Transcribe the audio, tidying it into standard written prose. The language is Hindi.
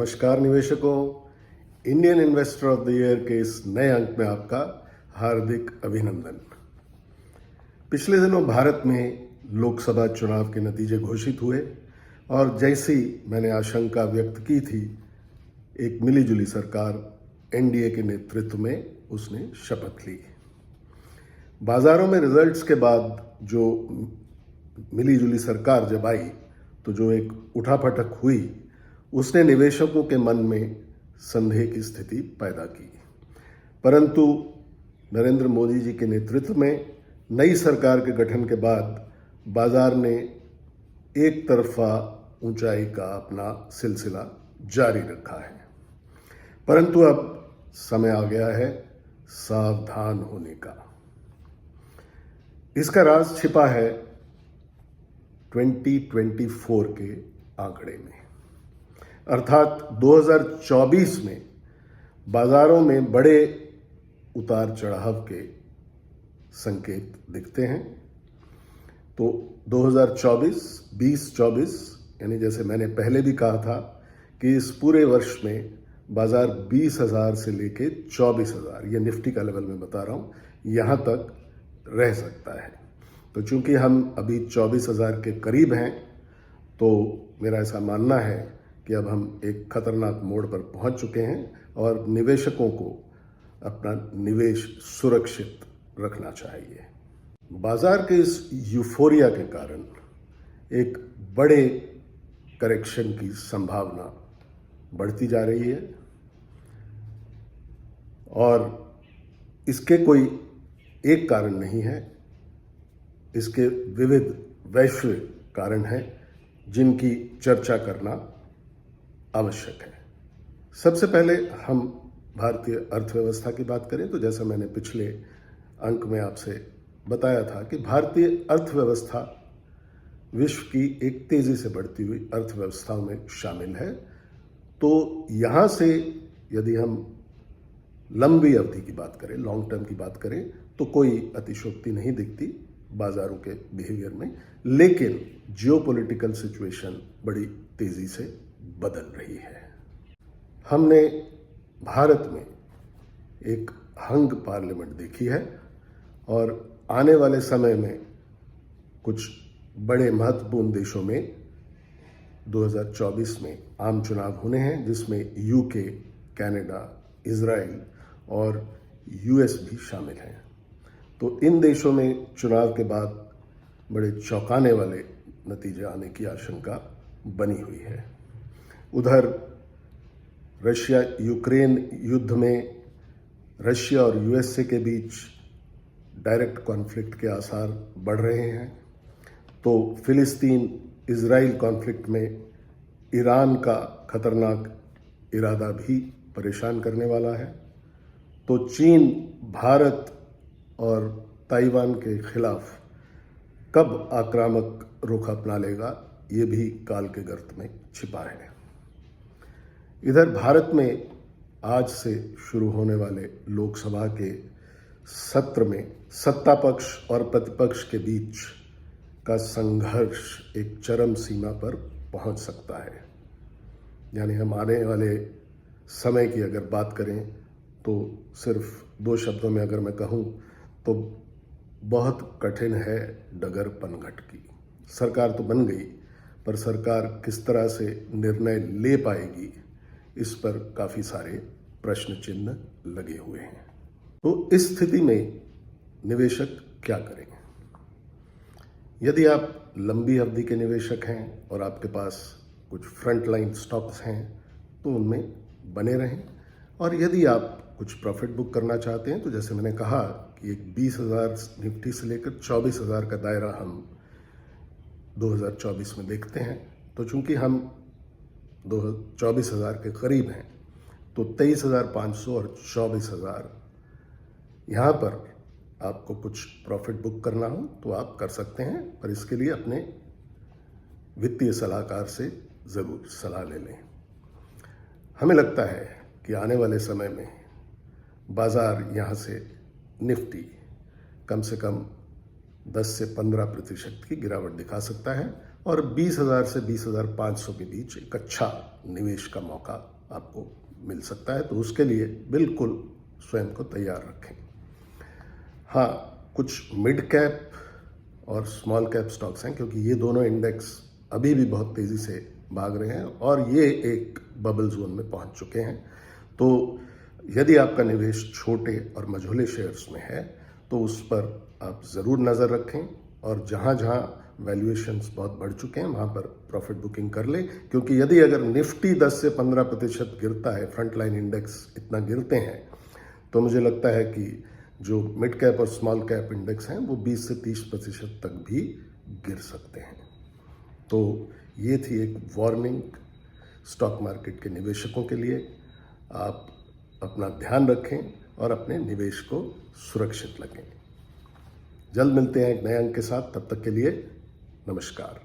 नमस्कार निवेशकों, Indian investor of the year के इस नए अंक में आपका हार्दिक अभिनंदन। पिछले दिनों भारत में लोकसभा चुनाव के नतीजे घोषित हुए और जैसी मैंने आशंका व्यक्त की थी, एक मिलीजुली सरकार एनडीए के नेतृत्व में उसने शपथ ली। बाजारों में रिजल्ट्स के बाद जो मिलीजुली सरकार जब आई तो जो एक उठापटक हुई, उसने निवेशकों के मन में संदेह की स्थिति पैदा की। परंतु नरेंद्र मोदी जी के नेतृत्व में नई सरकार के गठन के बाद बाजार ने एक तरफा ऊंचाई का अपना सिलसिला जारी रखा है। परंतु अब समय आ गया है सावधान होने का। इसका राज छिपा है 2024 के आंकड़े में, अर्थात 2024 में बाजारों में बड़े उतार चढ़ाव के संकेत दिखते हैं। तो 2024 यानी जैसे मैंने पहले भी कहा था कि इस पूरे वर्ष में बाजार 20,000 से लेके 24,000, ये निफ्टी का लेवल में बता रहा हूँ, यहाँ तक रह सकता है। तो चूंकि हम अभी 24,000 के करीब हैं, तो मेरा ऐसा मानना है कि अब हम एक खतरनाक मोड़ पर पहुंच चुके हैं और निवेशकों को अपना निवेश सुरक्षित रखना चाहिए। बाजार के इस यूफोरिया के कारण एक बड़े करेक्शन की संभावना बढ़ती जा रही है और इसके कोई एक कारण नहीं है, इसके विविध वैश्विक कारण हैं जिनकी चर्चा करना आवश्यक है। सबसे पहले हम भारतीय अर्थव्यवस्था की बात करें तो जैसा मैंने पिछले अंक में आपसे बताया था कि भारतीय अर्थव्यवस्था विश्व की एक तेजी से बढ़ती हुई अर्थव्यवस्थाओं में शामिल है। तो यहाँ से यदि हम लंबी अवधि की बात करें, लॉन्ग टर्म की बात करें, तो कोई अतिशयोक्ति नहीं दिखती बाजारों के बिहेवियर में। लेकिन जियोपॉलिटिकल सिचुएशन बड़ी तेजी से बदल रही है। हमने भारत में एक हंग पार्लियामेंट देखी है और आने वाले समय में कुछ बड़े महत्वपूर्ण देशों में 2024 में आम चुनाव होने हैं, जिसमें यूके, कनाडा, इजराइल और यूएस भी शामिल हैं। तो इन देशों में चुनाव के बाद बड़े चौंकाने वाले नतीजे आने की आशंका बनी हुई है। उधर रशिया यूक्रेन युद्ध में रशिया और यूएसए के बीच डायरेक्ट कॉन्फ्लिक्ट के आसार बढ़ रहे हैं। तो फिलिस्तीन इजराइल कॉन्फ्लिक्ट में ईरान का खतरनाक इरादा भी परेशान करने वाला है। तो चीन भारत और ताइवान के खिलाफ कब आक्रामक रुख अपना लेगा, ये भी काल के गर्त में छिपा है। इधर भारत में आज से शुरू होने वाले लोकसभा के सत्र में सत्ता पक्ष और प्रतिपक्ष के बीच का संघर्ष एक चरम सीमा पर पहुंच सकता है। यानी हम आने वाले समय की अगर बात करें तो सिर्फ दो शब्दों में अगर मैं कहूं तो बहुत कठिन है डगर पनघट की। सरकार तो बन गई, पर सरकार किस तरह से निर्णय ले पाएगी, इस पर काफ़ी सारे प्रश्न चिन्ह लगे हुए हैं। तो इस स्थिति में निवेशक क्या करें? यदि आप लंबी अवधि के निवेशक हैं और आपके पास कुछ फ्रंट लाइन स्टॉक्स हैं तो उनमें बने रहें। और यदि आप कुछ प्रॉफिट बुक करना चाहते हैं तो जैसे मैंने कहा कि एक 20,000 निफ्टी से लेकर 24,000 का दायरा हम 2024 में देखते हैं। तो चूंकि हम 24,000 के करीब हैं तो 23,500 और 24,000 यहाँ पर आपको कुछ प्रॉफिट बुक करना हो तो आप कर सकते हैं, पर इसके लिए अपने वित्तीय सलाहकार से ज़रूर सलाह ले लें। हमें लगता है कि आने वाले समय में बाजार यहाँ से निफ्टी कम से कम 10 से 15% की गिरावट दिखा सकता है और 20,000 से 20,500 के बीच एक अच्छा निवेश का मौका आपको मिल सकता है। तो उसके लिए बिल्कुल स्वयं को तैयार रखें। हाँ, कुछ मिड कैप और स्मॉल कैप स्टॉक्स हैं, क्योंकि ये दोनों इंडेक्स अभी भी बहुत तेज़ी से भाग रहे हैं और ये एक बबल जोन में पहुंच चुके हैं। तो यदि आपका निवेश छोटे और मझोले शेयर्स में है तो उस पर आप ज़रूर नज़र रखें, और जहां जहां वैल्यूएशंस बहुत बढ़ चुके हैं वहां पर प्रॉफिट बुकिंग कर लें। क्योंकि यदि अगर निफ्टी 10 से 15% गिरता है, फ्रंटलाइन इंडेक्स इतना गिरते हैं, तो मुझे लगता है कि जो मिड कैप और स्मॉल कैप इंडेक्स हैं वो 20 से 30% तक भी गिर सकते हैं। तो ये थी एक वार्निंग स्टॉक मार्केट के निवेशकों के लिए। आप अपना ध्यान रखें और अपने निवेश को सुरक्षित रखें। जल्द मिलते हैं एक नए अंक के साथ, तब तक के लिए नमस्कार।